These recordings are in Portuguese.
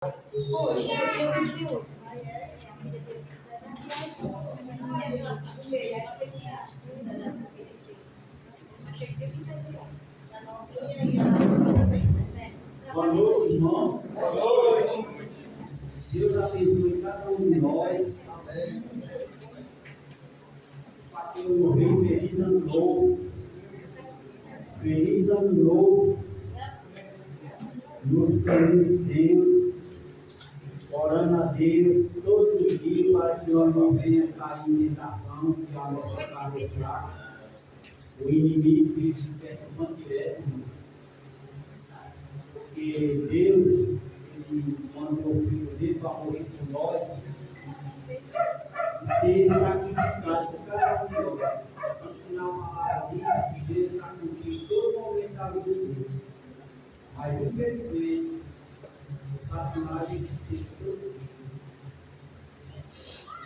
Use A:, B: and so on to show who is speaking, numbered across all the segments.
A: Poxa, eu dia 21.
B: Boa noite, irmãos. Boa noite. Deus abençoe cada um de nós. Pastor Novinho, feliz ano novo. Feliz ano novo. Nos servindo de Deus. Orando a Deus todos os dias para que nós não venhamos cair em tentação, que a nossa carne é fraca. O inimigo que se mantiver, porque Deus, Ele mandou o Filho dele para morrer por nós e ser sacrificado por cada um de nós. No final, a palavra diz que Deus está contigo todo momento da vida dele. Mas, infelizmente, o Satanás existe todo dia.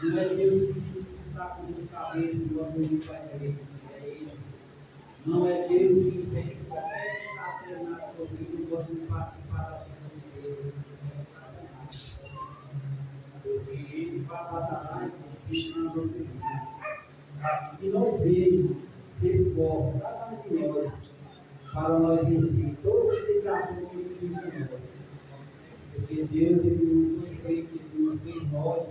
B: Não é Deus que diz que está com a cabeça quando ele vai querer isso. É Ele. Não é Deus que vem qualquer que está treinado por mim quando ele participar da sua igreja. Porque ele vai passar lá e consiste na nossa vida. E nós devemos ser fortes, cada um de nós, para nós vencer toda a tentação que ele tem em nós. Porque Deus, ele nos feito, ele nos fez nós,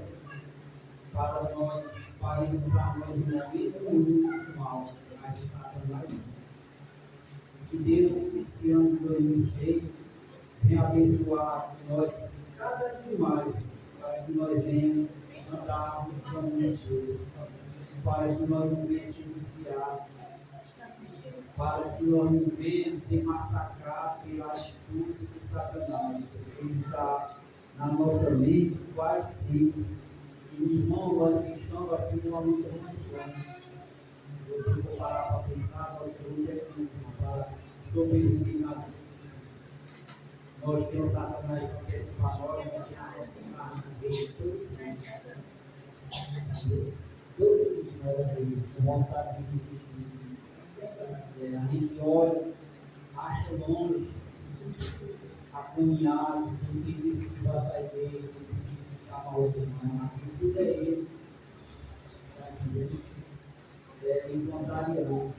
B: para nós pararmos a nós em momento nenhum do mal, mas de Satanás. Que Deus, esse ano de 2006, venha abençoar nós cada dia mais, para que nós venhamos andarmos como Jesus, para que nós não venhamos se desviar, para que nós não venhamos ser massacrados pela astúcia de Satanás, porque ele está na nossa mente quase sempre. E, irmão, nós cristãos aqui numa luta muito grande. Se você for parar para pensar, nossa luta é muito para sobreviver na vida. Nós temos Satanás também para nós, nós temos a nossa carne dele todo dia nós com vontade de desistir. A gente olha, acha longe, acunhado, tem que diz que vai atrás dele, tem que diz que está mal ordenado, tudo é ele. É contrariando.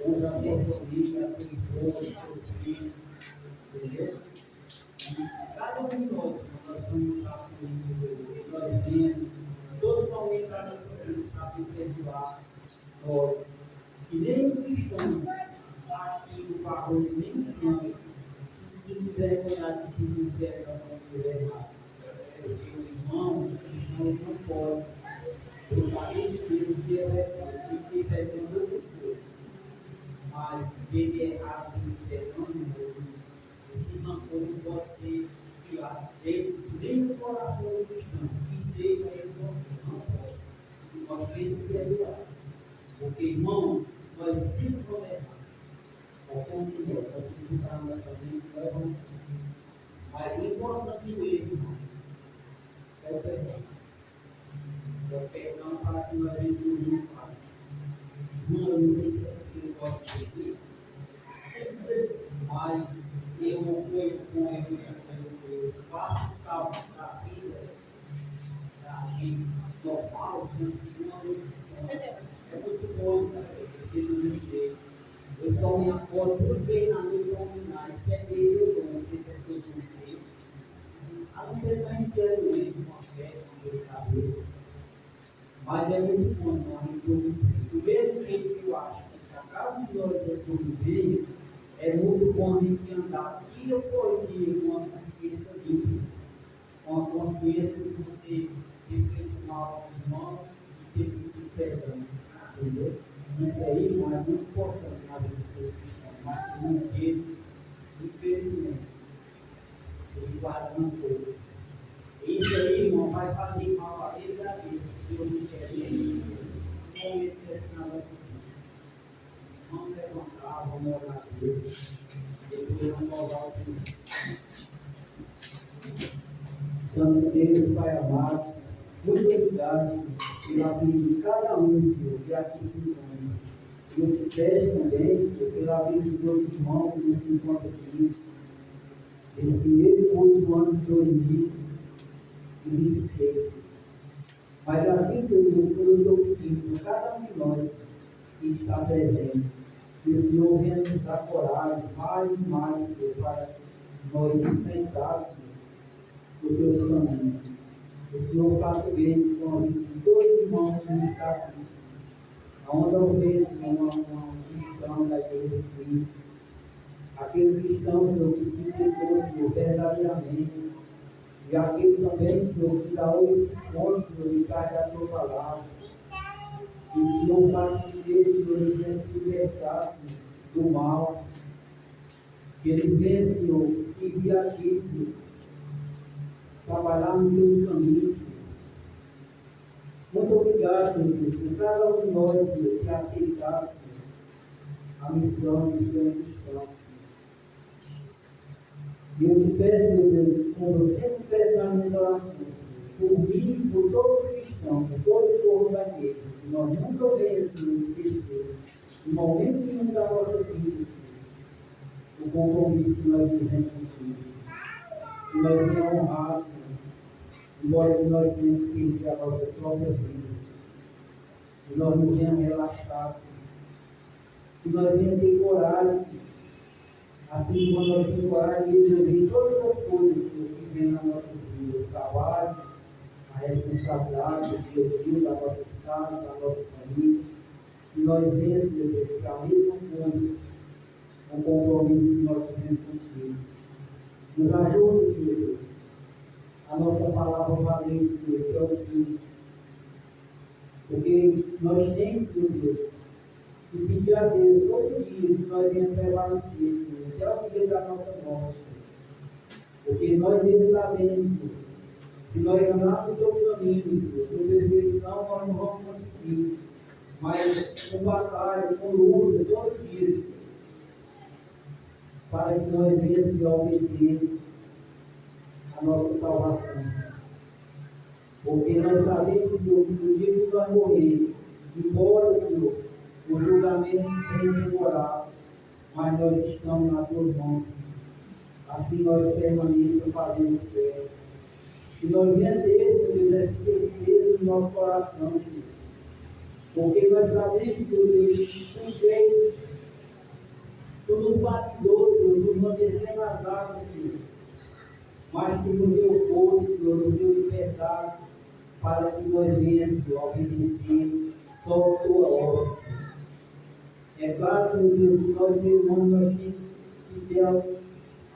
B: Usa a sua família, a sua esposa, seus filhos, entendeu? E cada um de nós somos sábios, nós vemos, todos vão entrar nessa vida, sabe perdoar nós. E nem o cristão, aqui no favor de nenhum cristão, se sinta envergonhado de pedir perdão quando estiver errado. Porque o irmão não pode. Eu falei de Deus que é verdade, que perdão todas as coisas. Mas ele é errado de perdão no outro. Esse rancor não pode ser criado nem no coração do cristão. Que seja ele não pode. E nós temos que perdoar. Porque, irmão, nós sempre vamos errar. Qualquer um de nós, nós temos que estar na nossa mente, nós vamos conseguir. Mas o importante do erro, irmão, é o perdão. É o perdão para que nós venhamos no Pai. Irmão, eu não sei se é porque eu gosto de seguir, mas eu faço tal da vida da gente normal, funciona é muito bom, cara, esse livro dele. Eu só me acordo duas vezes na noite para combinar, isso é dele, eu não sei se é todo você. A não ser que a gente quer doente, uma fé, uma dor de cabeça. Mas é muito bom, não, a gente do mesmo jeito que eu acho que a cada um de nós é tudo bem. É muito bom a gente andar dia por dia com a consciência limpa, com a consciência de você ter feito mal ao irmão e ter pedido perdão. Entendeu? Isso aí, irmão, é muito importante na vida do cristão, mas que muitos deles, infelizmente, eles guardam tudo. Isso aí, irmão, vai fazer mal a eles a Deus, Deus não quer ele, no momento que ele na nossa vida. Vamos levantar, vamos orar a Deus. Depois vamos orar o Senhor. Santo Deus, Pai amado, muito obrigado, Senhor, pela vida de cada um, Senhor, que aqui se encontra. E eu te peço também, Senhor, pela vida dos meus irmãos que se encontram aqui. esse primeiro culto do ano de 2026. Mas assim, Senhor Deus, por eu teu Filho, por cada um de nós que está presente, que o Senhor venha nos dar coragem, mais e mais, Senhor, para nós enfrentássemos o teu caminho. Que o Senhor faça bem com a vida de todos os irmãos que estão aqui. Aonde houver, Senhor, uma cristão da igreja de Cristo, aquele cristão, Senhor, que se entregou, Senhor, verdadeiramente, e aquele também, Senhor, que dá hoje esconde, Senhor, de trás da tua palavra. Que o Senhor faça com que ele, Senhor, ele venha se libertar, Senhor, do mal. Que ele venha, Senhor, seguir a ti, Senhor, trabalhar nos teus caminhos, Senhor. Muito obrigado, Senhor Deus, por cada um de nós, Senhor, que aceitar, Senhor, a missão de ser cristão, Senhor. E eu te peço, Senhor Deus, como eu sempre peço nas minhas orações, Senhor, por mim e por todos os cristãos, por todo o povo da igreja, que nós nunca venhamos, Senhor, esquecer, no momento nenhum da nossa vida, Senhor, o compromisso que nós vivemos contigo. Que nós venhamos honrar, Senhor, embora que nós tenhamos que perder a nossa própria vida, Senhor. Que nós não venhamos relaxar, Senhor. Que nós venhamos ter coragem, Senhor. Assim como nós temos coragem de resolver todas as coisas, Senhor, que vêm na nossa vida, o trabalho, a responsabilidade, o dia a dia da nossa casa, da nossa família. Que nós venhamos, Senhor Deus, para a mesma coisa, o compromisso que nós temos contigo. Nos ajude, Senhor Deus, a nossa palavra valer, Senhor, até o fim. Porque nós temos, Senhor Deus, que pedir a Deus todo dia que nós venhamos prevalecer, Senhor, até o dia da nossa morte. Porque nós mesmos sabemos, Senhor, se nós andarmos nos teus caminhos, Senhor, por perfeição, nós não vamos conseguir. Mas com batalha, com luta, todo dia, Senhor, para que nós venhamos a obter a nossa salvação, Senhor. Porque nós sabemos, Senhor, que no dia que nós morrer, embora, Senhor, o julgamento tenha demorado, mas nós estamos nas tuas mãos, Senhor. Assim nós permanecemos fazendo fé. E nós venhamos ter, Senhor Deus, essa certeza no nosso coração, Senhor. Porque nós sabemos, Senhor Deus, que tu fez, tu nos batizou, Senhor, nos mantecemos nas águas, Senhor. Mas tu nos deu força, Senhor, nos deu liberdade, para que nós venhamos, Senhor, obedecer só a tua ordem, Senhor. É claro, Senhor Deus, que nós seres humanos nós temos que ter,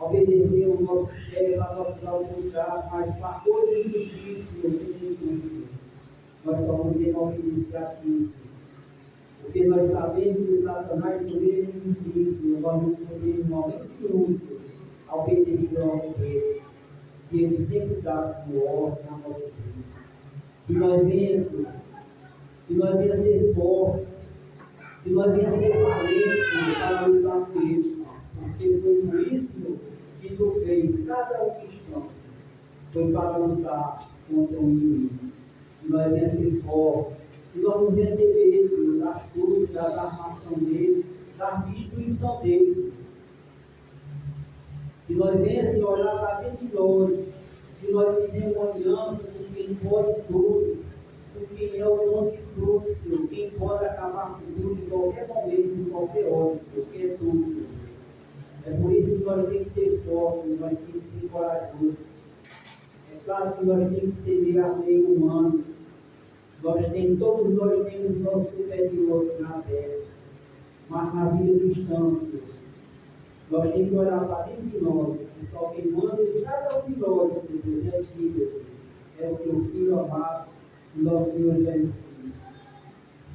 B: obedecer ao nosso chefe, às nossas autoridades, mas para coisas do Espírito, Senhor, Senhor, nós só podemos obedecer a ti, Senhor. Porque nós sabemos que Satanás poderia nos dizer, Senhor, nós não podemos, em momento nenhum, Senhor, obedecer ao Rei, que Ele sempre dá, Senhor, ordem nas nossas vidas. Que nós venhamos, Senhor, que nós venhamos ser fortes, que nós venhamos ser valentes, Senhor, para lutar com eles, Senhor. Porque foi por isso, Senhor, que tu fez cada um cristão, Senhor, foi para lutar contra o inimigo. Que nós venhamos ser fortes, que nós não venhamos ter medo, Senhor, das frutas, da armação dele, da destruição dele, Senhor. Que nós venhamos, Senhor, olhar para dentro de nós, que nós fizemos uma aliança com quem pode tudo, com quem é o dono de tudo, Senhor, quem pode acabar com tudo em qualquer momento, em qualquer hora, Senhor, que é tu, Senhor. É por isso que nós temos que ser fortes, Senhor, nós temos que ser corajosos. É claro que nós temos que temer a lei humana. Todos nós temos nosso superior na terra, mas na vida cristã, Senhor, nós temos que olhar para dentro de nós, e só quem manda de cada um de nós, Senhor Deus, é Deus, é o teu Filho amado, o nosso Senhor Jesus Cristo.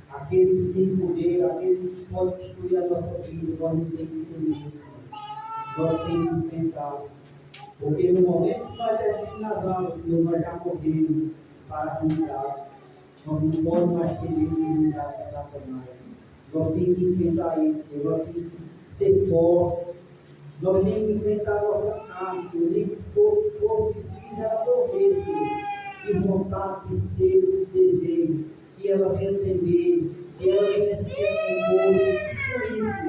B: Aquele que tem poder, aquele que pode destruir a nossa vida, nós não temos que temer, Senhor. Nós temos que enfrentar. Porque no momento que nós descemos nas águas, Senhor, nós já morremos para a comunidade. Nós não podemos mais ter medo de unidade de Satanás. Nós temos que enfrentar isso, Senhor. Nós temos que ser fortes. Nós temos que enfrentar a nossa carne, Senhor. Nem que for preciso ela morrer, Senhor. De vontade, de sede, de desejo. Que ela venha temer, que ela venha se descompor. Tudo isso.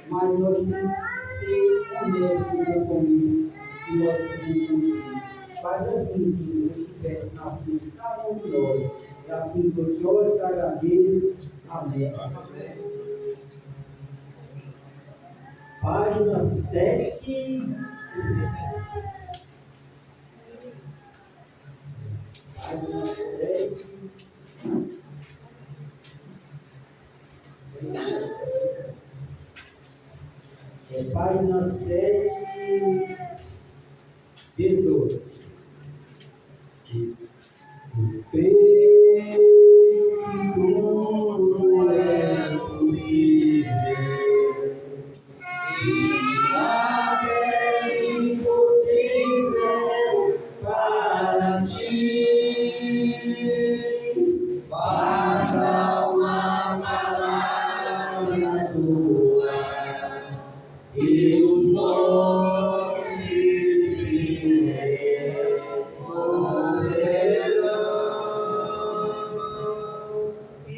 B: Mas nós temos que ser honestos no compromisso. Faz assim, Senhor, que peço na vida de cada um de nós. E assim que eu te oro e te agradeço. Amém. Página 7. Página 7. Página 7, 18. Creio que tudo é possível, e nada é impossível para ti. Basta uma palavra sua e os montes se removerão.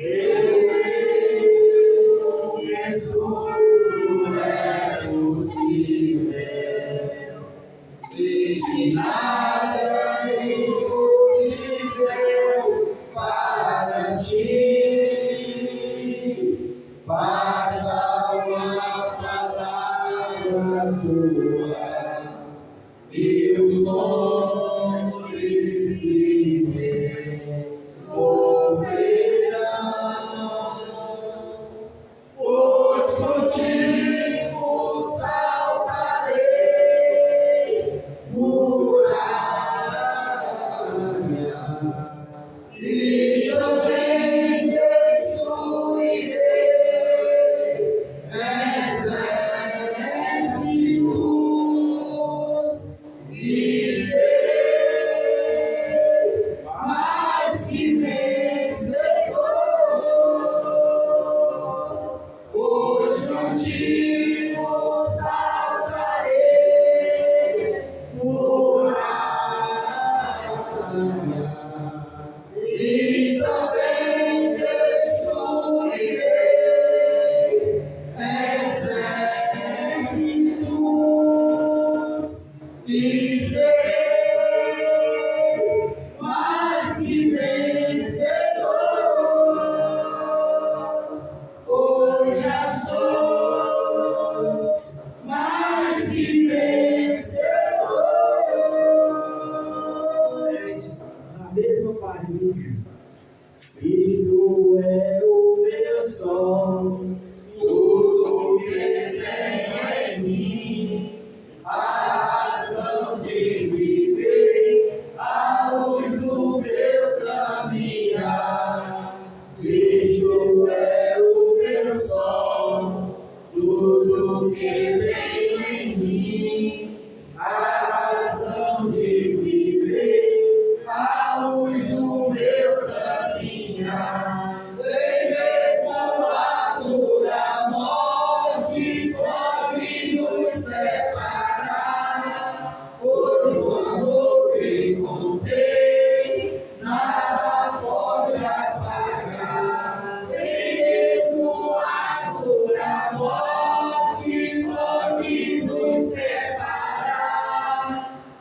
B: Eu creio que tudo é possível e que nada é impossível para ti. Basta uma palavra tua e os montes se moverão. Pois contigo saltarei muralhas e também destruirei exércitos e serei mais que vencedor. Pois contigo saltarei muralhas e também destruirei exércitos e serei mais que vencedor. Hoje já sou mais que vencedor. Na mesma página. Cristo é o meu sol, tudo que tenho em mim, a razão de viver, a luz do meu caminhar. Cristo é o meu sol, tudo que tenho em mim, a razão de viver, a luz do meu caminhar. Nem mesmo a dura morte pode nos separar, pois o amor que encontrei nada pode apagar. Nem mesmo a dura morte pode nos separar,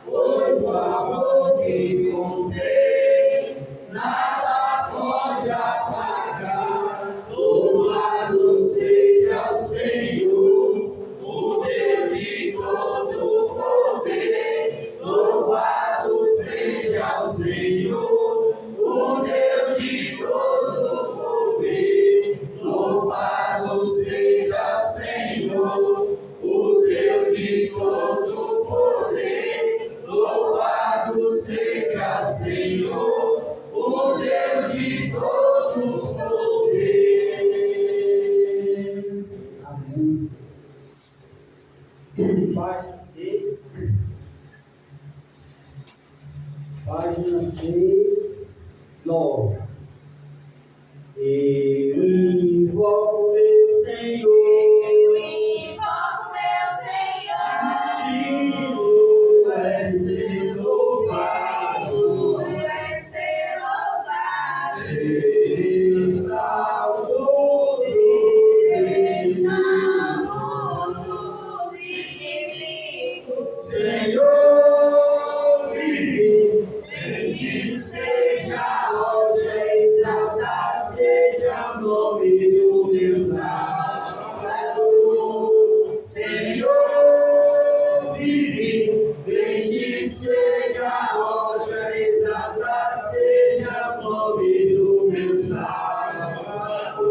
B: pois o amor que encontrei nada pode apagar. Louvado seja o Senhor, o Deus de todo poder. Louvado seja o Senhor, o Deus de todo poder. Louvado seja o Senhor, o Deus de todo poder. Louvado seja o Senhor, o Deus de todo poder. Amém. Página 6. Página 6. 9. Eu invoco meu Senhor.
A: Eu invoco meu Senhor.
B: Tu és ser louvado.
A: Tu és ser louvado.
B: Salvo
A: Salvo dos inimigos.
B: Senhor, vive
A: Bendito seja a rocha, exaltado seja o nome do meu Salvador. Senhor, vive, bendito seja a rocha, exaltado seja o nome do meu Salvador.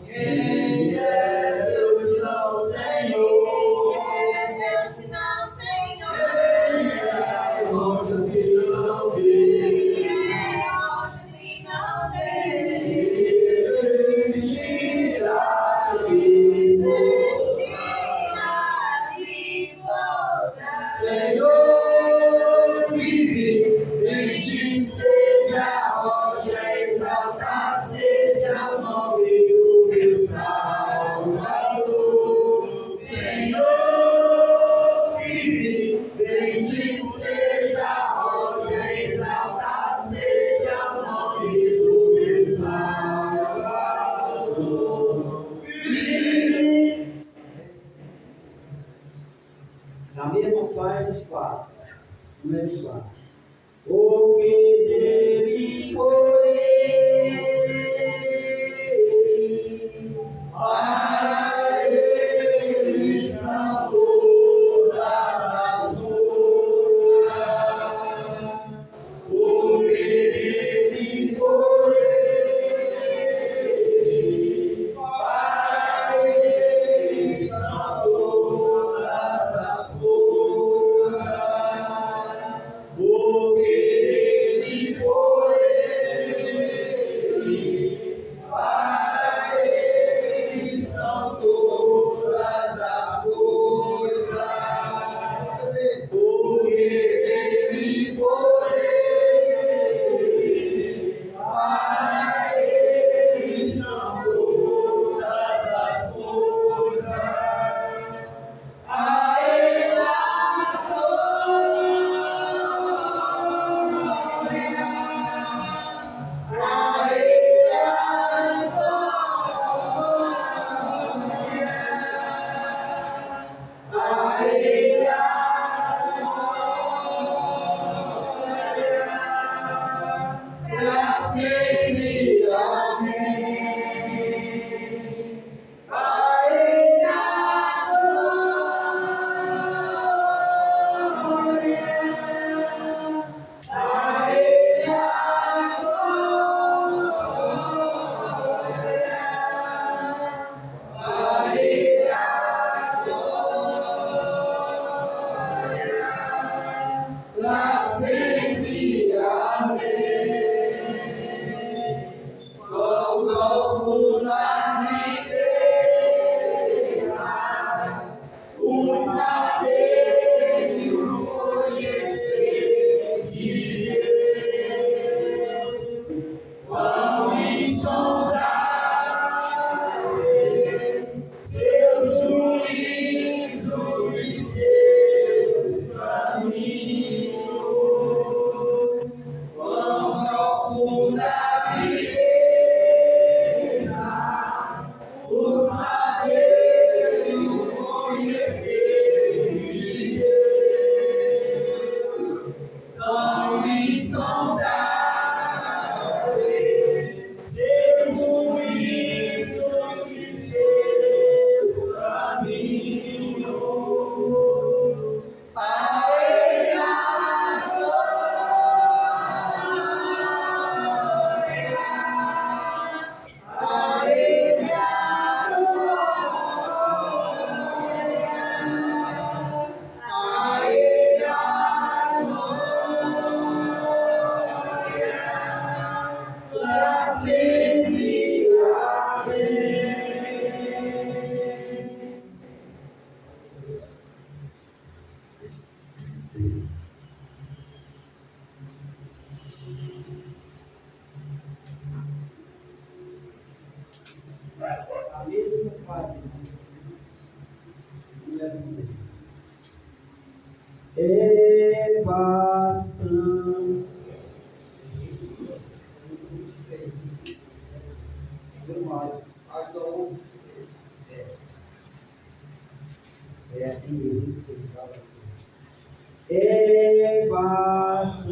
A: Quem é Deus e não Senhor? Quem é Deus e não Senhor? Quem é rocha se não Deus? Quem é rocha se não Deus? Mentira de força. Senhor, vive, bendito seja a rocha, exaltado seja o nome do meu Salvador. Senhor, vive, bendito seja a rocha, exaltado seja o nome do meu Salvador. Vive.
B: Na mesma página 4. Número 4. O que dele foi
A: Para ele são todas as coisas, porque ele por ele. Para ele são todas as coisas, porque ele por ele. Para ele são todas as coisas, porque ele por ele. Para ele são todas as coisas. A ele a glória, a ele a glória, a ele a glória, pra sempre, amém. A ele a glória, a ele a glória, a ele a glória, pra sempre, amém. Quão profundas riquezas, o saber e o conhecer de Deus, quão insondáveis seus juízos e seus caminhos, quão profundas riquezas, o saber e o conhecer de Deus, tão insondáveis seus juízos e seus caminhos. A ele a glória, a ele a glória, a ele a glória, pra sempre, amém.
B: a mesma página. Número 6. É bastante. É bastante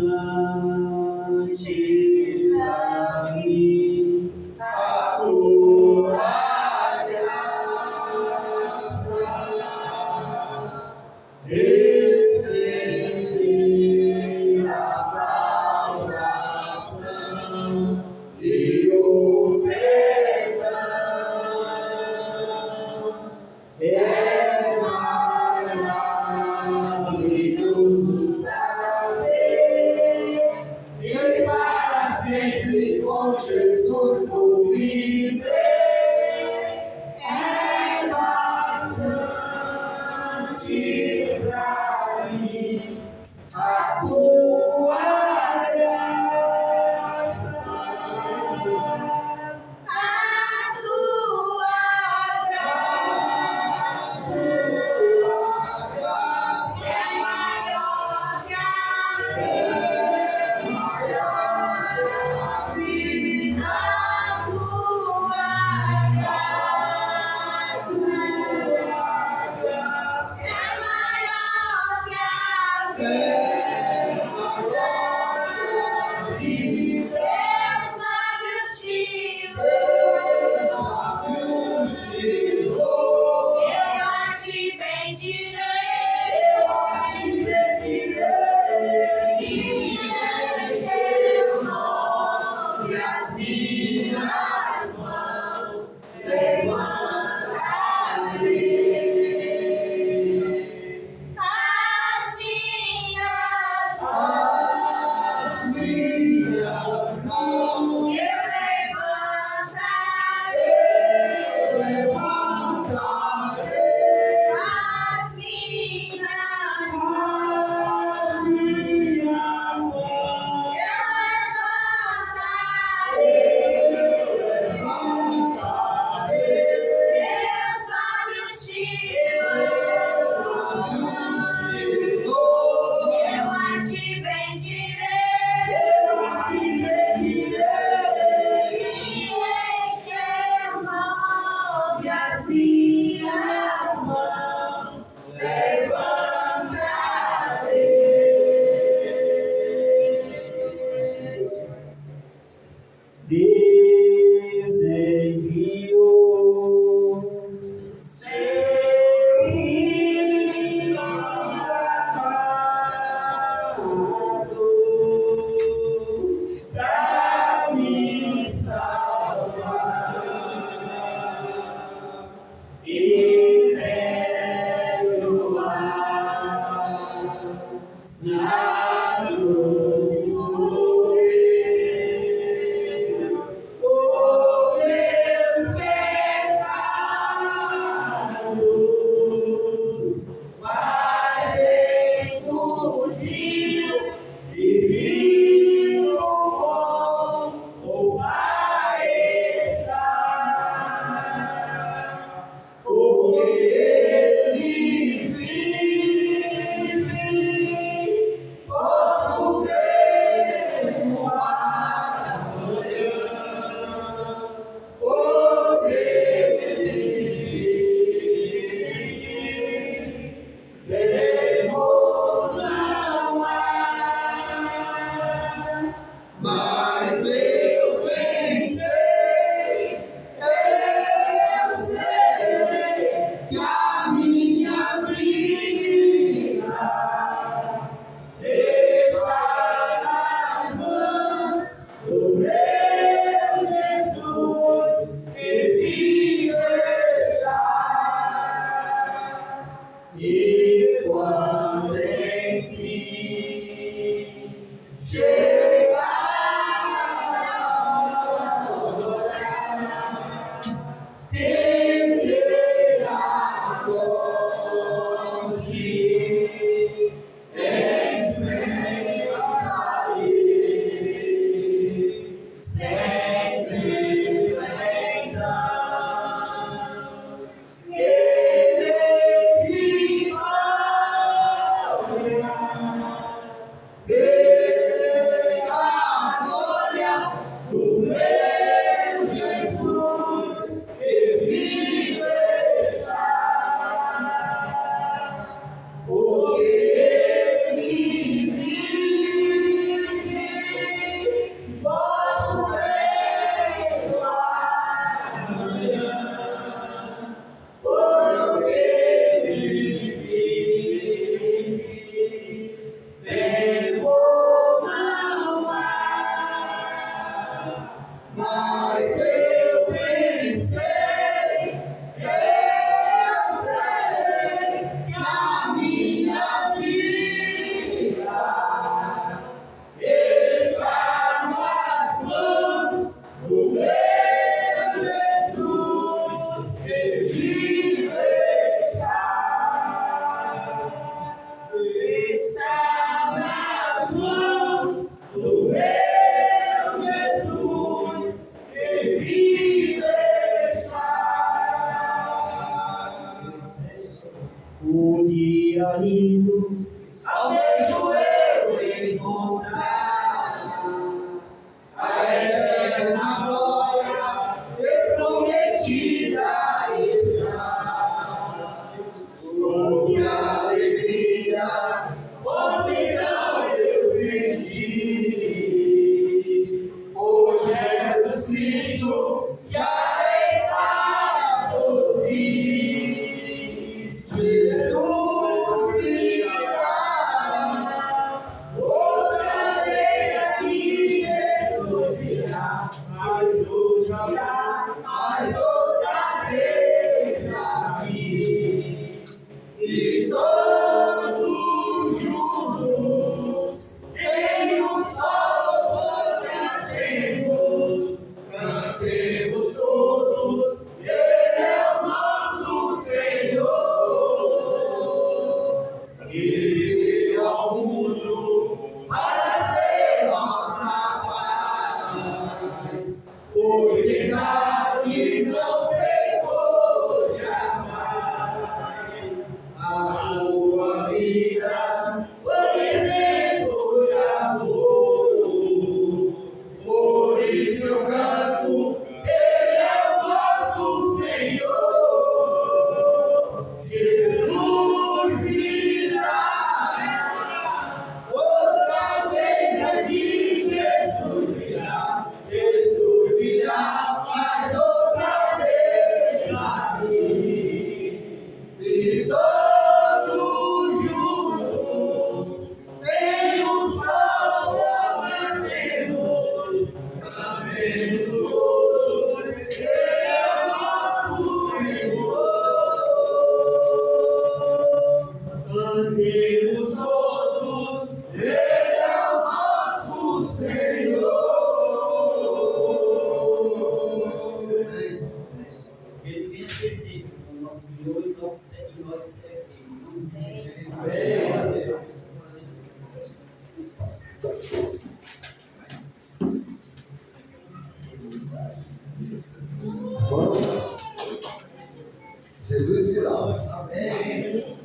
C: Vamos. Jesus virá.
B: Amém.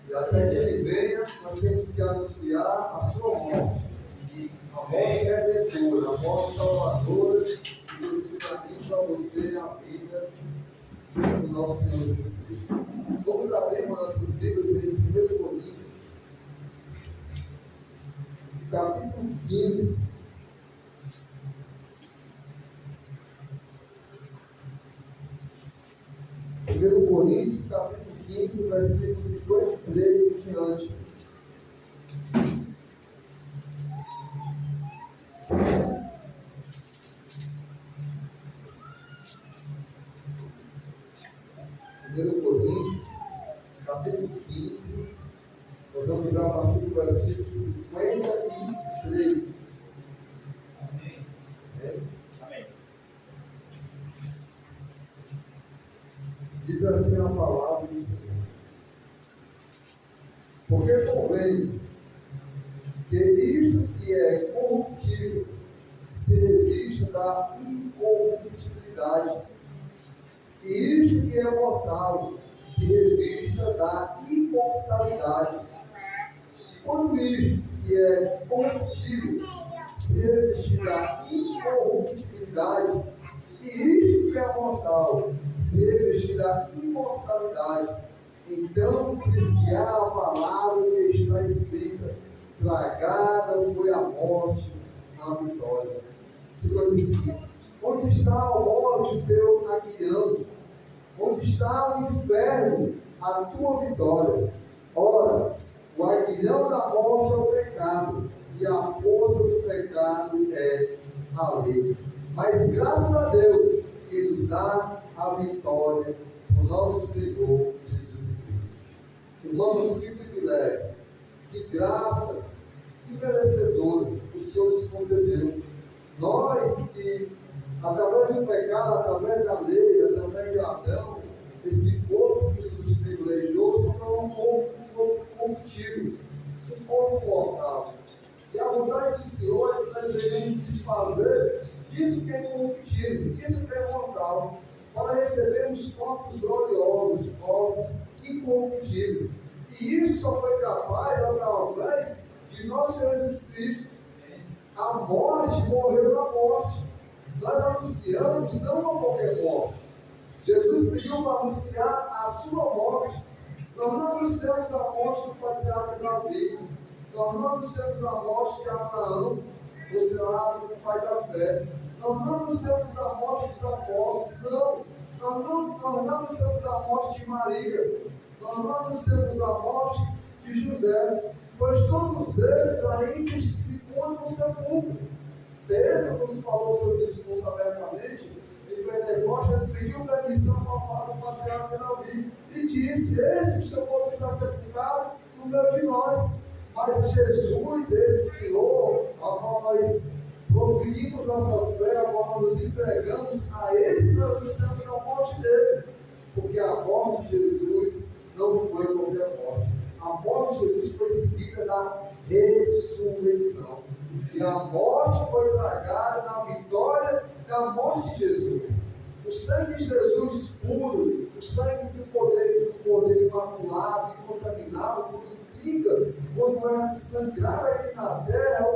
C: E até que ele venha, nós temos que anunciar a sua morte. A morte redentora, a morte salvadora, que trouxe para mim e para você a vida do nosso Senhor Jesus Cristo. Vamos abrir nossas Bíblias em 1 Coríntios, capítulo 15. 1 Coríntios, capítulo 15, versículo 53 e diante. Coríntios, capítulo 15, nós vamos dar a partir do versículo 53.
B: Amém. Amém.
C: Diz assim a palavra do Senhor: porque convém que isto que é corruptível se revista da incorruptibilidade, e isto que é mortal se revista da imortalidade. Quando isto que é corruptível se revestir da incorruptibilidade, e isto que é mortal se revestir da imortalidade, então cumrir-se-á a palavra que está escrita: tragada foi a morte na vitória. 55. Onde está a morte, teu aguilhão? Onde está o inferno, a tua vitória? Ora, o aguilhão da morte é o pecado, e a força do pecado é a lei. Mas graças a Deus que nos dá a vitória por nosso Senhor Jesus Cristo. Irmãos, que privilégio, que graça imerecedora o Senhor nos concedeu. Nós que, através do pecado, através da lei, através de Adão, esse corpo que nos privilegiou se tornou um corpo corruptível, um corpo mortal. E a vontade do Senhor é que nós devemos desfazer disso que é corruptível, disso que é mortal, para recebermos corpos gloriosos, corpos incorruptíveis. E isso só foi capaz através de nosso Senhor Jesus Cristo. A morte morreu na morte. Nós anunciamos não a qualquer morte. Jesus pediu para anunciar a sua morte. Nós não anunciamos a morte do patriarca Davi. Nós não anunciamos a morte de Abraão, considerado o pai da fé. Nós não anunciamos a morte dos apóstolos. Não. Nós não anunciamos a morte de Maria. Nós não anunciamos a morte de José. Pois todos esses ainda se encontram no sepulcro. Pedro, quando falou sobre isso abertamente, em Pentecoste, ele pediu permissão para falar do patriarca Davi e disse: esse o seu corpo está sepultado no meio de nós. Mas Jesus, esse Senhor, ao qual nós proferimos nossa fé, ao qual nos entregamos, a esse nós anunciamos a morte dele. Porque a morte de Jesus não foi qualquer morte. A morte de Jesus foi seguida da ressurreição. E a morte foi tragada na vitória da morte de Jesus. O sangue de Jesus puro, o sangue do poder imaculado e contaminado, quando liga, quando é sangrar aqui na terra,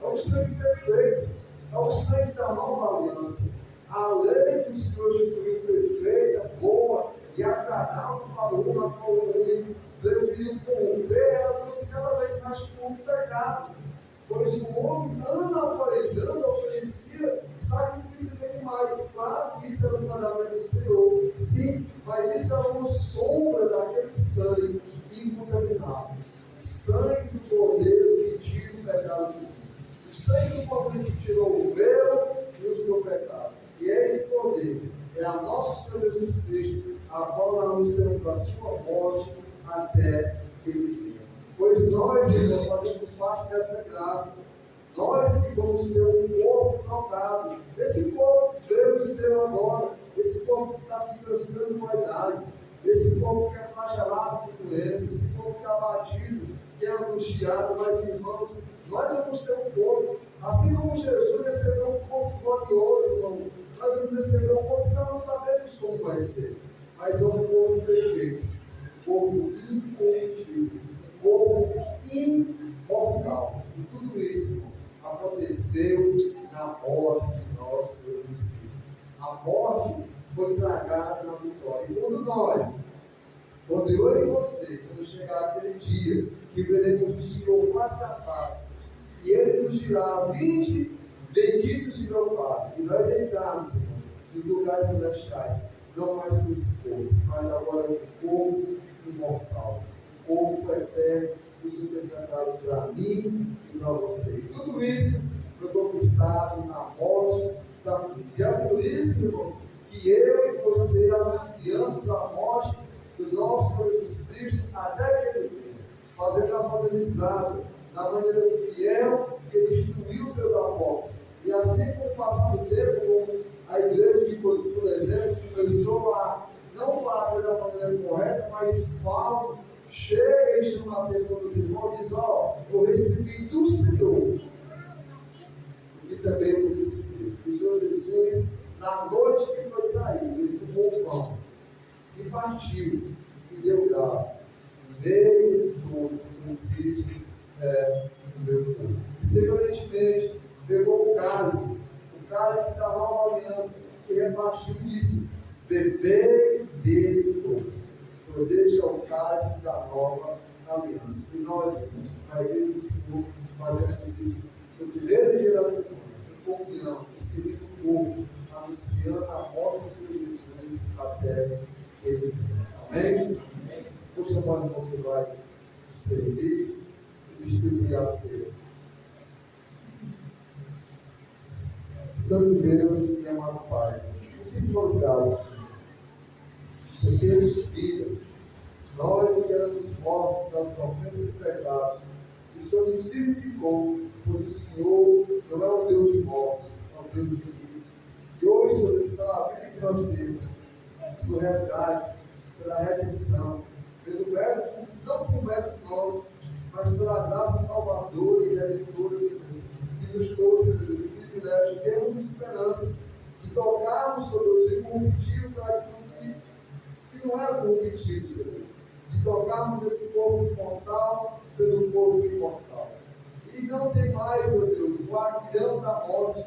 C: é o sangue perfeito, é o sangue da nova aliança. A lei que o Senhor instituiu perfeita, boa e agradável para o homem, a qual o homem preferiu corromper, ela trouxe cada vez mais puro pecado. Pois o homem, ano após ano, oferecia sacrifício de animais. Claro que isso era um mandamento do Senhor, sim, mas isso era uma sombra daquele sangue incontaminado. O sangue do Cordeiro que tira o pecado do mundo. O sangue do Cordeiro que tirou o meu e o seu pecado. E esse Cordeiro é a nosso Senhor Jesus Cristo, a qual nós anunciamos a sua morte até que ele venha. Pois nós, irmãos, fazemos parte dessa graça. Nós que vamos ter um corpo trocado. Esse corpo veio do céu agora. Esse corpo que está se cansando com a idade. Esse corpo que é flagelado por doenças. Esse corpo que é abatido que é angustiado, mas irmãos, nós vamos ter um corpo, assim como Jesus recebeu um corpo glorioso, irmão, nós vamos receber um corpo que nós não sabemos como vai ser, mas é um corpo perfeito, um corpo incorruptível, um corpo imortal. E tudo isso, irmão, aconteceu na morte de nosso Senhor Jesus Cristo. A morte foi tragada na vitória. E quando eu e você, quando chegar aquele dia, que veremos o Senhor face a face, e Ele nos dirá: vinde, benditos de meu Pai, e nós entrarmos, irmãos, nos lugares celestiais, não mais com esse corpo, mas agora com o corpo imortal, o corpo eterno, que o Senhor tem preparado para mim e para você. E tudo isso foi conquistado na morte da cruz. E é por isso, irmãos, que eu e você anunciamos a morte do nosso Senhor Jesus Cristo até que Ele venha, fazendo a padronizada da maneira fiel que Ele instruiu os seus apóstolos. E assim como passar o tempo, como a igreja de Corinto, por exemplo, começou a não fazer da maneira correta, mas Paulo chega e chama a atenção dos irmãos e diz: ó, eu recebi do Senhor, e também eu recebi do Senhor Jesus, na noite que foi traído, Ele tomou o pão e partiu, e deu graças. Meio de todos que existe no meu corpo. E semelhantemente, pegou o cálice da nova aliança, e repartiu e disse: bebei dele todos, pois este é o cálice da nova aliança. E nós, irmãos, na igreja do Senhor, fazemos isso no primeiro dia da semana, em comunhão, e servindo o corpo, anunciando a morte do Senhor Jesus até Ele. Amém? Vou chamar o irmão que vai servir e distribuir a ceia. Santo Deus e amado Pai, muitíssimas graças, porque nos vida, nós que éramos mortos das ofensas e pecados, o Senhor nos vivificou, pois o Senhor não é o Deus de mortos, é o Deus de vivos. E hoje, Senhor, pela vida que nós temos, pelo resgate, pela redenção, pelo mérito, não por mérito nosso, mas pela graça salvadora e redentora, Senhor, que nos trouxe, Senhor, o privilégio de termos esperança, de tocarmos, Senhor Deus, incorruptível para aquilo que não é corruptível, Senhor, de tocarmos esse corpo mortal pelo corpo imortal. E não tem mais, Senhor Deus, o aguilhão da morte,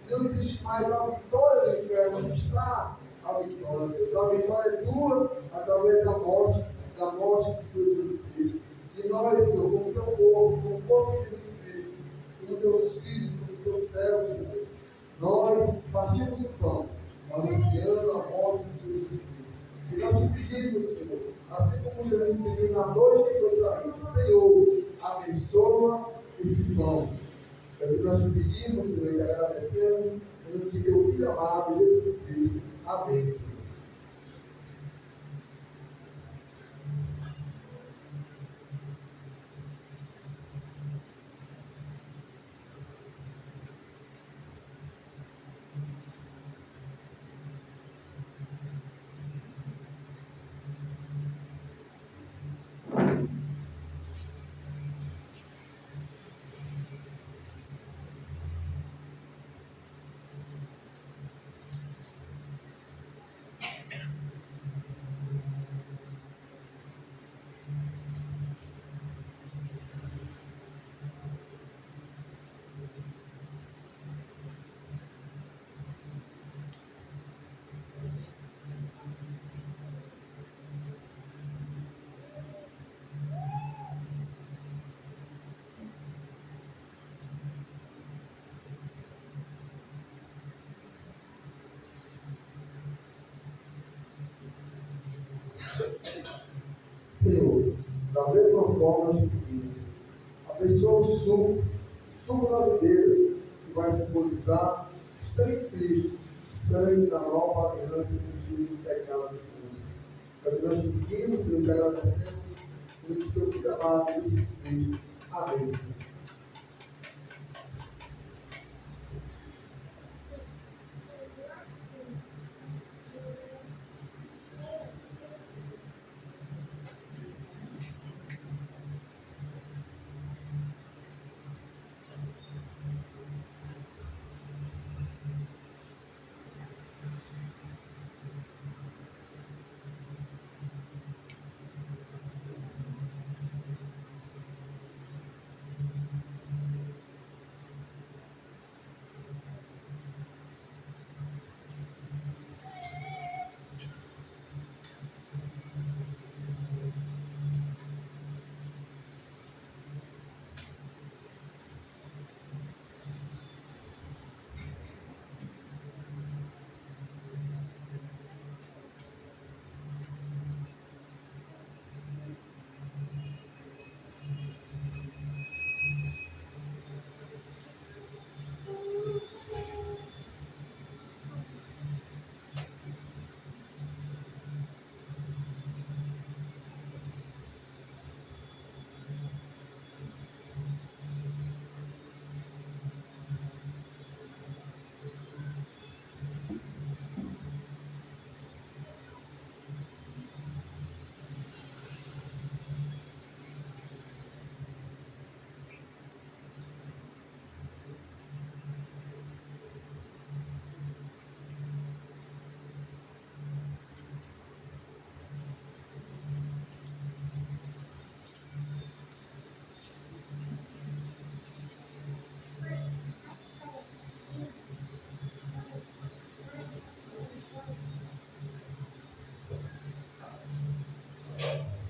C: não existe mais a vitória do inferno, onde está a vitória, Deus. A vitória é tua através da morte do Senhor Jesus Cristo. E nós, Senhor, como teu povo, como o corpo de Jesus Cristo, como teus filhos, como teus servos, Senhor, nós partimos o pão, anunciando a morte do Senhor Jesus Cristo. E nós te pedimos, Senhor, assim como Jesus pediu na noite que foi traído: Senhor, abençoa esse pão. É o que nós te pedimos, Senhor, e agradecemos, em nome de teu Filho amado, Jesus Cristo. Amém, Senhor. Senhor, da mesma forma de que abençoa o sumo da videira, que vai simbolizar o sangue de Cristo, o sangue da nova aliança que tira os pecados do mundo. É o que nós te pedimos, Senhor, que agradecemos, em nome do teu Filho amado, Jesus Cristo. Amém, Senhor.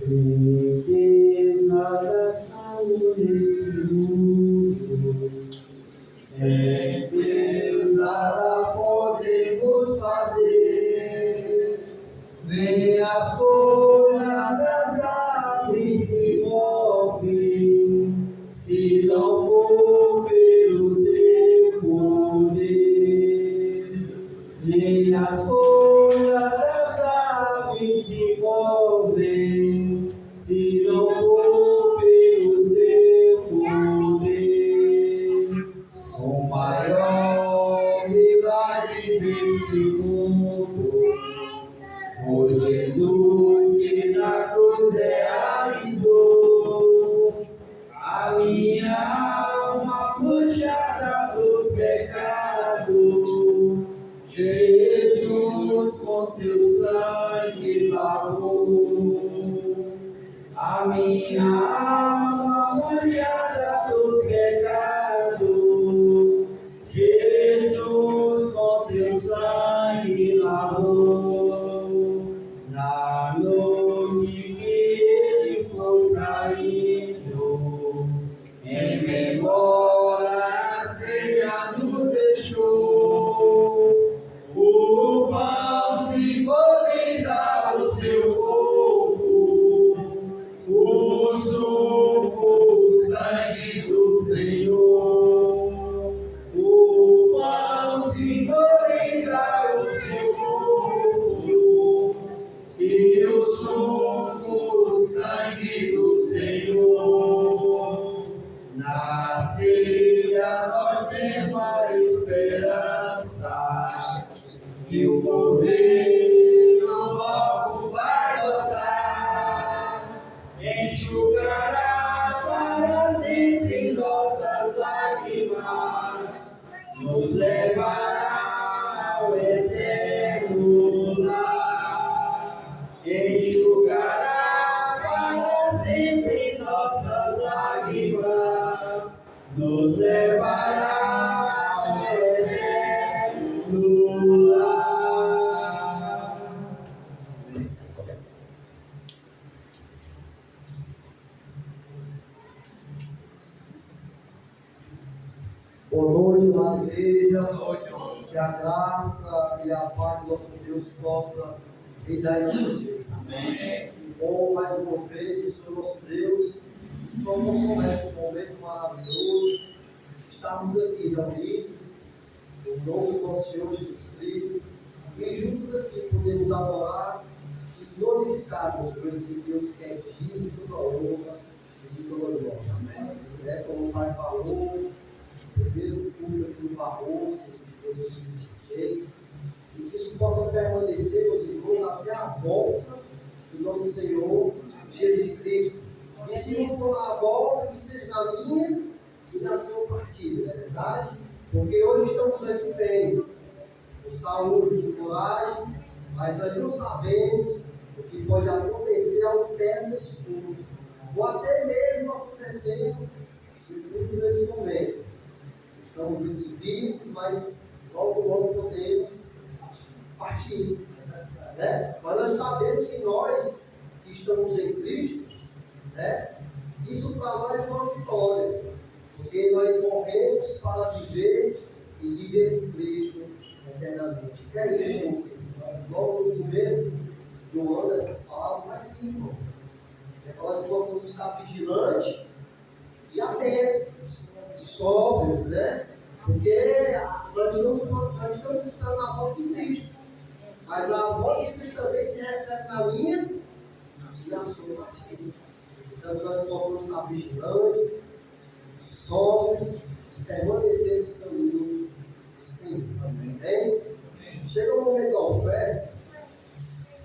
B: que nada salvo neste mundo,
C: Sem Deus nada podemos fazer, nem as folhas das árvores se movem, se não for pelo seu poder. Nem as folhas das árvores se movem, se não for pelo seu poder. O maior milagre desse mundo foi Jesus que na cruz realizou. A minha alma manchada dos pecados, Jesus com seu sangue lavou. A minha alma manchada dos pecados, Jesus com seu sangue lavou. Na noite que ele foi traído, em memória a ceia nos deixou. O pão simboliza o seu corpo, o suco, o sangue do Senhor. O pão simboliza o seu corpo e o suco, o sangue do Senhor. Na ceia nós temos a esperança que o Cordeiro logo vai voltar, enxugará para sempre nossas lágrimas, nos levará ao eterno lar. Enxugará para sempre nossas lágrimas, nos levará ao eterno lar. Boa noite, lá na igreja. Que a graça e a paz do nosso Deus possa reinar em nossas vidas. Amém. Que bom mais uma vez, o Senhor nosso Deus, vamos começar esse momento maravilhoso. Estamos aqui reunidos, em nome do nosso Senhor Jesus Cristo, e juntos aqui podemos adorar e glorificarmos por esse Deus que é digno de toda honra e de toda glória. Amém. Como o Pai falou, primeiro culto aqui no Barroso, de 2026, e que isso possa permanecer, meus irmãos, até a volta do nosso Senhor Jesus Cristo. E se não for na volta, que seja na minha e na sua partida, não é verdade? Porque hoje estamos aqui bem, com saúde, com coragem, mas nós não sabemos o que pode acontecer ao término desse culto, ou até mesmo acontecendo nesse momento. Estamos aqui vivos, mas logo podemos partir. Né? Mas nós sabemos que nós que estamos em Cristo, né? Isso para nós é uma vitória, porque nós morremos para viver e viver com Cristo eternamente. Que é isso, irmãos? Logo no começo do ano, essas palavras, mas sim, irmãos. É que nós possamos estar vigilantes e atentos, sóbrios, né? Porque nós estamos estando na volta de Cristo. Mas a volta de Cristo também se reflete na minha e na sua partida. Então nós podemos estar vigilantes, sóbrios e permanecer nos caminhos do Senhor. Amém? Chega o momento da oferta.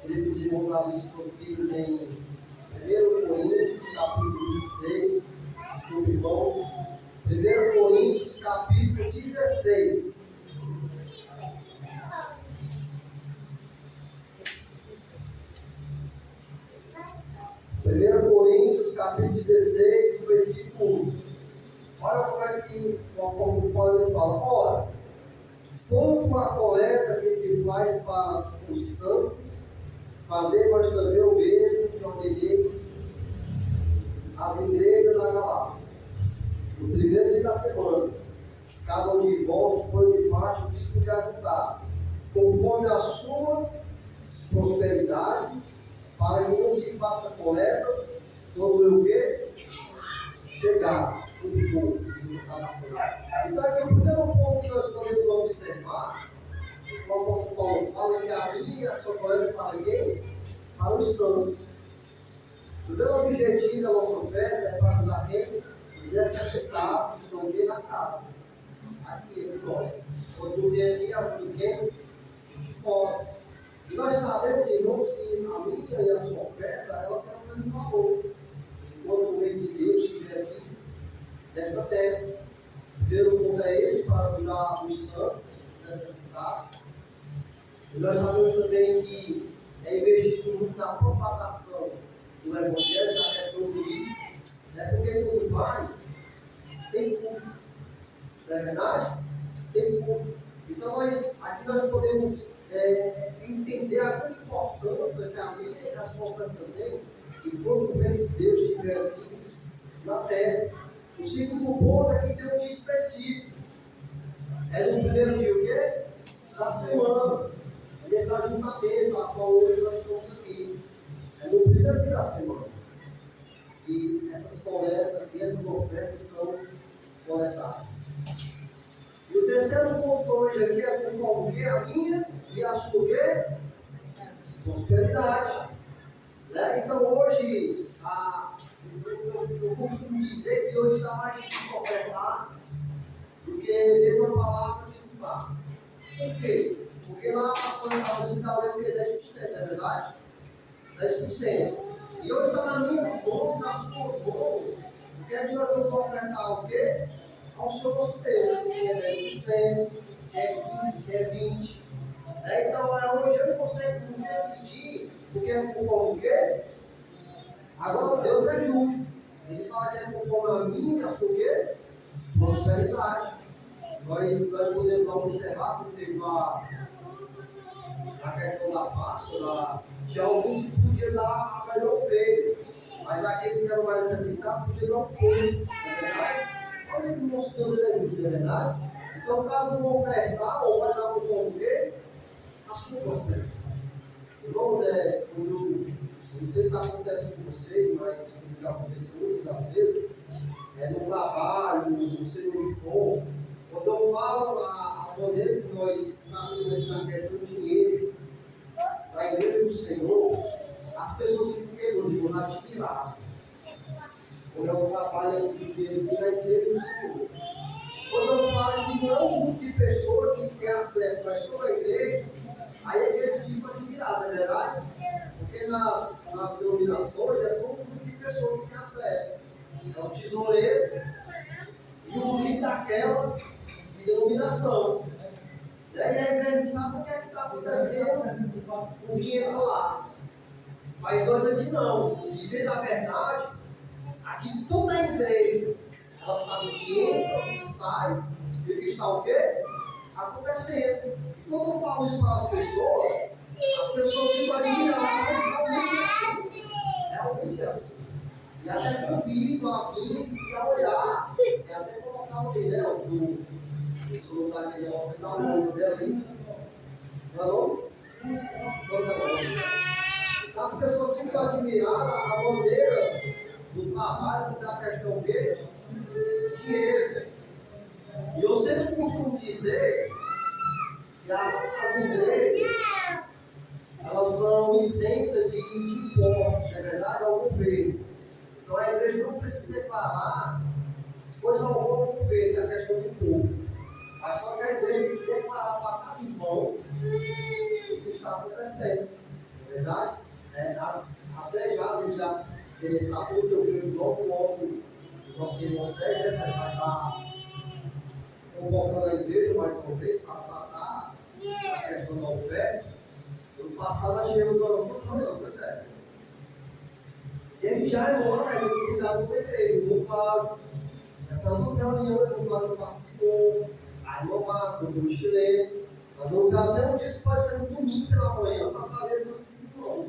C: Queria que os irmãos abrissem suas Bíblias em 1 Coríntios, capítulo 16. Desculpe, irmãos. 1 Coríntios, capítulo 16. 1 Coríntios, capítulo 16, versículo 1. Olha como o Paulo fala. Ora, quanto à coleta que se faz para os santos, fazer nós também o mesmo que ordenei as igrejas da Galácia, no primeiro dia da semana, cada um de vós foi de parte o que puder ajudar, conforme a sua prosperidade, para que não se faça coleta sobre o que chegar o povo. Então, aqui o primeiro ponto que nós podemos observar, o apóstolo Paulo fala que a minha e a sua coleta para quem? Para os santos. O primeiro objetivo da nossa oferta é para ajudar quem? Os necessitados que estão aqui na casa. Aqui entre nós. Quando vem aqui, ajuda quem? De fora. E nós sabemos, irmãos, que a minha e a sua oferta, ela tem um grande valor. Enquanto o reino de Deus estiver aqui, nesta terra. O primeiro ponto é esse, para ajudar os santos necessitados. E nós sabemos também que é investido muito na propagação do Evangelho, da questão do livro, né? Porque quando vai, tem custo. Não é verdade? Tem custo. Então, aqui nós podemos entender a grande importância que a minha e a sua oferta tem, e quando o reino de Deus estiver aqui na terra. O segundo ponto é que tem um dia específico. É no primeiro dia o quê? Da semana. É nesse ajuntamento a qual hoje nós estamos aqui. É no primeiro dia da semana. E essas coletas e essas ofertas são coletadas. E o terceiro ponto hoje aqui é conforme a minha e a sua quê? Prosperidade. Né? Então hoje, eu costumo dizer que hoje está mais difícil ofertar do que mesmo a palavra dizimar. Por quê? Porque lá você está lendo o que? 10%, não é verdade? 10%. E hoje está nas minhas mãos e nas suas mãos. Porque a gente nós vamos ofertar o quê? Ao seu nosso Deus. Se é 10%, se é 15%, se é 20%. Então hoje eu não consigo decidir, porque é conforme o quê? Agora Deus é justo. Ele fala que é conforme a minha, a sua quê? Prosperidade. Nós podemos observar, porque teve a questão da Páscoa, tinha alguns que podiam dar a melhor ovelha, mas aqueles que eram mais necessitados podiam dar um pouco, não é verdade? Olha que o nosso Deus é justo, não é verdade? Então, cada um ofertar ou vai dar o quê? A sua prosperidade. Irmãos, não sei se acontece com vocês, mas já acontece muitas vezes, no trabalho, no seu uniforme. Quando eu falo a maneira que nós estamos na questão do dinheiro, da igreja do Senhor, as pessoas ficam admiradas. Quando eu trabalho com o dinheiro na igreja do Senhor. Quando eu falo que não é um grupo de pessoas que tem acesso, mas toda a igreja, aí eles ficam admirados, não é verdade? Porque nas denominações é só um grupo de pessoas que tem acesso. É o tesoureiro e o que daquela denominação. E aí a igreja não sabe o que é que está acontecendo com o dinheiro lá. Mas nós aqui não. Vivendo a verdade, aqui toda a igreja, ela sabe o que entra, o que sai, e o que está o quê? Acontecendo. E quando eu falo isso para as pessoas ficam admiradas, mas realmente é assim. Realmente é assim. E até convido a vir e a olhar, e até colocar o dinheiro isso não está aqui, ó, está o nome dela ali. Não? As pessoas ficam admiradas a maneira do trabalho da questão dele, dinheiro. E eu sempre costumo dizer que as igrejas, elas são isentas de impostos, é verdade, ao governo. Então a igreja não precisa declarar coisa alguma ao governo, que é a questão do povo. Mas só que a igreja tem que declarar para cada irmão o que está acontecendo. Não é verdade? Até já, ele já sabe que eu creio logo o nosso irmão Sérgio, vai estar convocando a igreja mais uma vez para tratar a questão da oferta. No passado, a gente não foi certo. E a gente já é hora, a gente cuidar com a igreja, muito claro. Essa duas reuniões, o Mário participou, a irmã Marta, o mochileiro. Nós vamos dar até um dia que pode ser no domingo pela manhã para trazer esses irmãos.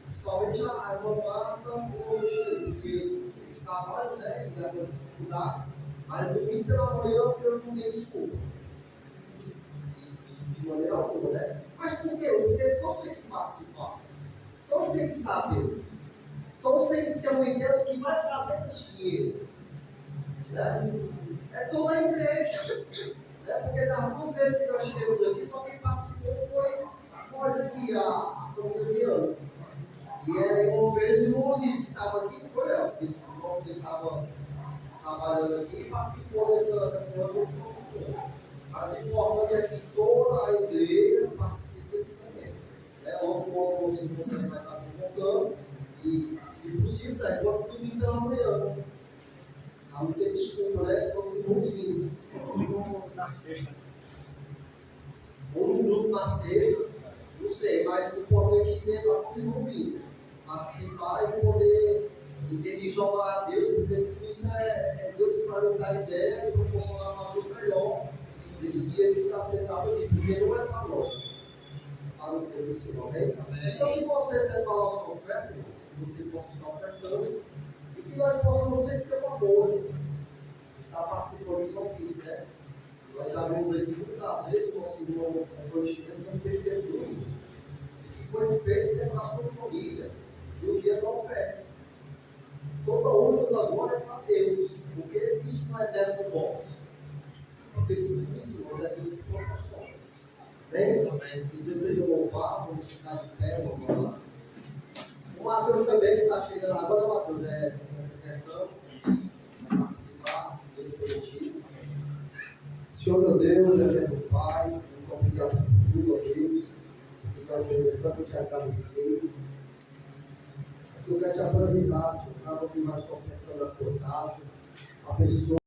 C: Principalmente a irmã Marta, o mochileiro, porque eles trabalhos, né? E a dificuldade. Mas domingo pela manhã eu não tenho desculpa. De maneira alguma, né? Mas por quê? Porque todos têm que participar. Todos têm que saber. Todos têm que ter uma ideia do que vai fazer com esse dinheiro. Né? É toda a igreja. Né? Porque das 2 vezes que nós tivemos aqui, só quem participou foi nós aqui, a família Viana. E aí, uma vez o irmãozinho que estava aqui, não foi eu, porque o irmão que estava trabalhando aqui e participou dessa reunião. Mas o importante é que toda a igreja participe desse momento. Logo os irmãos vai estar convocando e, se possível, sai quando domingo pela manhã. Para não ter desculpa, né? Para os irmãos virem.
D: Na sexta.
C: Ou no grupo na sexta, não sei, mas o importante é que para os irmãos virem. Participar e poder entender jogar a Deus, porque tudo isso é Deus que vai dar a ideia e proporcionar uma coisa melhor. Esse dia que está sentado ali, porque não é para nós, para o povo do Senhor, amém? Então, se você separar a sua oferta, que você possa estar ofertando, e que nós possamos sempre ter um amor, estar participando desse ofício, né? Nós já vimos aqui muitas vezes o nosso irmão dando testemunho de que foi feito dentro da sua família, no dia da oferta. Toda honra da glória é para Deus, porque isso não é débito nosso. Porque tudo isso é Deus que proporciona. Bem? Que Deus seja louvado, vamos ficar de pé, vamos lá. O Matheus também, que está chegando agora, Matheus, nessa questão, participar, Deus permitir. Senhor meu Deus, eterno Pai, muito obrigado por tudo, a Deus, que nós precisamos te agradecer. Eu quero te apresentar, Senhor, cada um que nós estamos sentando a tua casa, a pessoa.